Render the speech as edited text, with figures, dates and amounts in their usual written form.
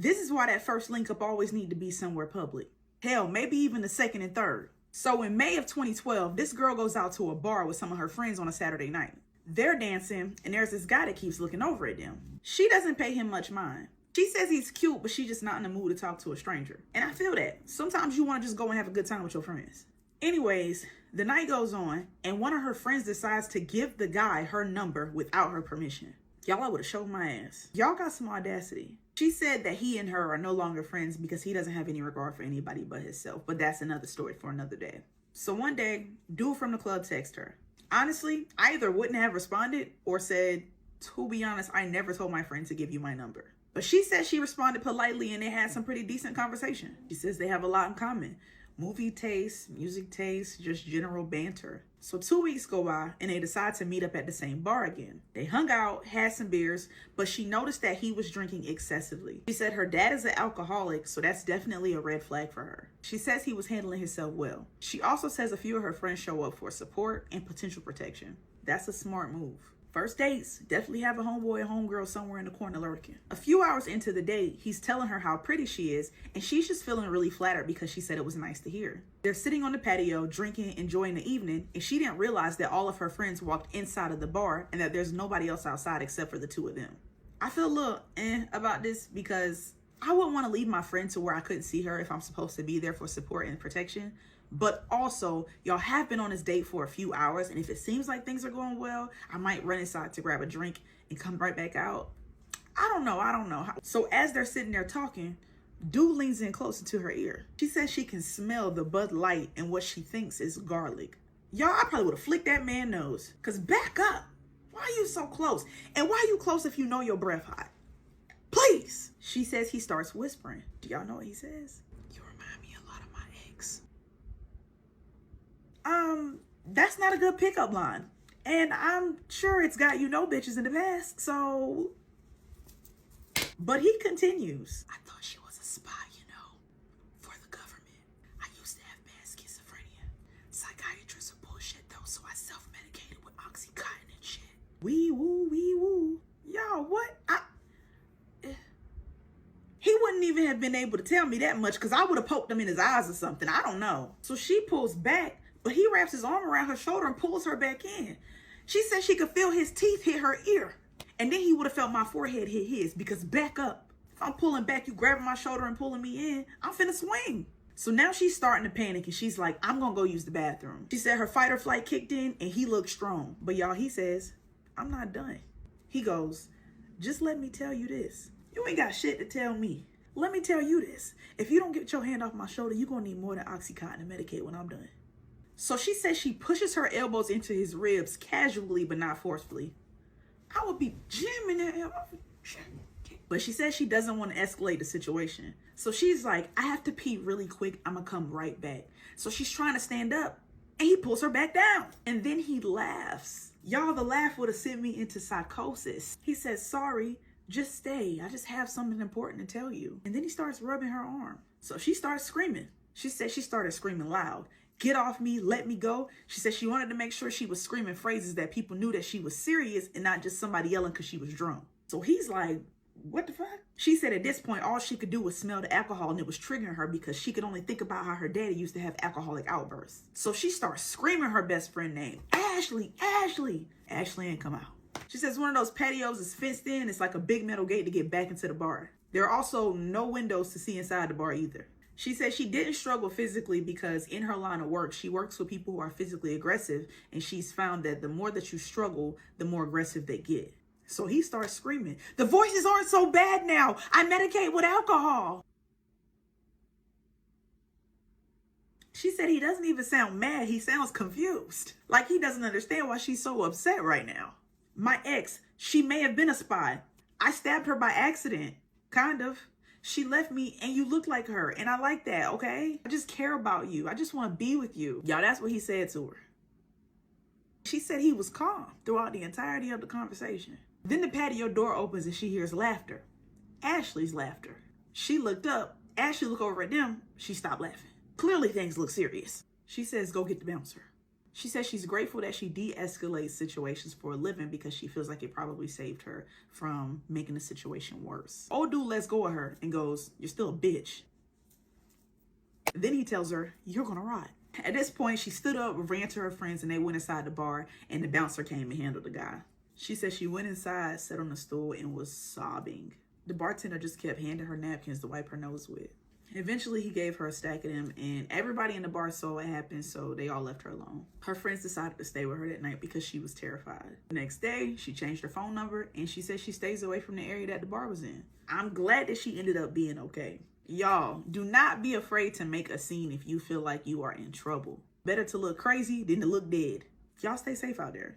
This is why that first link up always need to be somewhere public. Hell, maybe even the second and third. So in May of 2012, this girl goes out to a bar with some of her friends on a Saturday night. They're dancing, and there's this guy that keeps looking over at them. She doesn't pay him much mind. She says he's cute, but she's just not in the mood to talk to a stranger. And I feel that. Sometimes you want to just go and have a good time with your friends. Anyways, the night goes on, and one of her friends decides to give the guy her number without her permission. Y'all, I would have showed my ass. Y'all got some audacity. She said that he and her are no longer friends because he doesn't have any regard for anybody but himself. But that's another story for another day. So one day, dude from the club texted her. Honestly, I either wouldn't have responded or said, to be honest, I never told my friend to give you my number. But she said she responded politely and they had some pretty decent conversation. She says they have a lot in common. Movie taste, music taste, just general banter. So 2 weeks go by and they decide to meet up at the same bar again. They hung out, had some beers, but she noticed that he was drinking excessively. She said her dad is an alcoholic, so that's definitely a red flag for her. She says he was handling himself well. She also says a few of her friends show up for support and potential protection. That's a smart move. First dates, definitely have a homeboy or homegirl somewhere in the corner lurking. A few hours into the date, he's telling her how pretty she is, and she's just feeling really flattered because she said it was nice to hear. They're sitting on the patio, drinking, enjoying the evening, and she didn't realize that all of her friends walked inside of the bar and that there's nobody else outside except for the two of them. I feel a little about this because I wouldn't want to leave my friend to where I couldn't see her if I'm supposed to be there for support and protection. But also, y'all have been on this date for a few hours, and if it seems like things are going well, I might run inside to grab a drink and come right back out. I don't know. So as they're sitting there talking, dude leans in closer to her ear. She says she can smell the Bud Light and what she thinks is garlic. Y'all, I probably would have flicked that man's nose. Cause back up. Why are you so close? And why are you close if you know your breath hot? Please. She says he starts whispering. Do y'all know what he says? You remind me a lot of my ex. That's not a good pickup line. And I'm sure it's got bitches in the past, so. But he continues. I thought she was a spy, for the government. I used to have bad schizophrenia. Psychiatrists are bullshit though, so I self-medicated with Oxycontin and shit. Wee woo. Y'all, what? He wouldn't even have been able to tell me that much because I would have poked him in his eyes or something. I don't know. So she pulls back, but he wraps his arm around her shoulder and pulls her back in. She said she could feel his teeth hit her ear. And then he would have felt my forehead hit his because back up. If I'm pulling back, you grabbing my shoulder and pulling me in, I'm finna swing. So now she's starting to panic and she's like, I'm gonna go use the bathroom. She said her fight or flight kicked in and he looked strong. But y'all, he says, I'm not done. He goes, just let me tell you this. You ain't got shit to tell me. Let me tell you this. If you don't get your hand off my shoulder, you're gonna need more than Oxycontin to medicate when I'm done. So she says she pushes her elbows into his ribs casually, but not forcefully. I would be jamming that elbow. But she says she doesn't want to escalate the situation. So she's like, I have to pee really quick. I'm gonna come right back. So she's trying to stand up and he pulls her back down. And then he laughs. Y'all, the laugh would have sent me into psychosis. He says, sorry, just stay. I just have something important to tell you. And then he starts rubbing her arm. So she starts screaming. She said she started screaming loud. Get off me, let me go. She said she wanted to make sure she was screaming phrases that people knew that she was serious and not just somebody yelling because she was drunk. So he's like, what the fuck? She said at this point, all she could do was smell the alcohol and it was triggering her because she could only think about how her daddy used to have alcoholic outbursts. So she starts screaming her best friend name, Ashley. Ashley ain't come out. She says one of those patios is fenced in. It's like a big metal gate to get back into the bar. There are also no windows to see inside the bar either. She said she didn't struggle physically because in her line of work, she works with people who are physically aggressive. And she's found that the more that you struggle, the more aggressive they get. So he starts screaming, the voices aren't so bad now. I medicate with alcohol. She said he doesn't even sound mad. He sounds confused. Like he doesn't understand why she's so upset right now. My ex, she may have been a spy. I stabbed her by accident. Kind of. She left me and you look like her. And I like that, okay? I just care about you. I just want to be with you. Y'all, that's what he said to her. She said he was calm throughout the entirety of the conversation. Then the patio door opens and she hears laughter. Ashley's laughter. She looked up. Ashley looked over at them. She stopped laughing. Clearly things look serious. She says, go get the bouncer. She says she's grateful that she de-escalates situations for a living because she feels like it probably saved her from making the situation worse. Old dude lets go of her and goes, "You're still a bitch." Then he tells her, "You're gonna rot." At this point, she stood up, ran to her friends, and they went inside the bar, and the bouncer came and handled the guy. She said she went inside, sat on the stool, and was sobbing. The bartender just kept handing her napkins to wipe her nose with. Eventually, he gave her a stack of them, and everybody in the bar saw what happened, so they all left her alone. Her friends decided to stay with her that night because she was terrified. The next day, she changed her phone number, and she said she stays away from the area that the bar was in. I'm glad that she ended up being okay. Y'all, do not be afraid to make a scene if you feel like you are in trouble. Better to look crazy than to look dead. Y'all stay safe out there.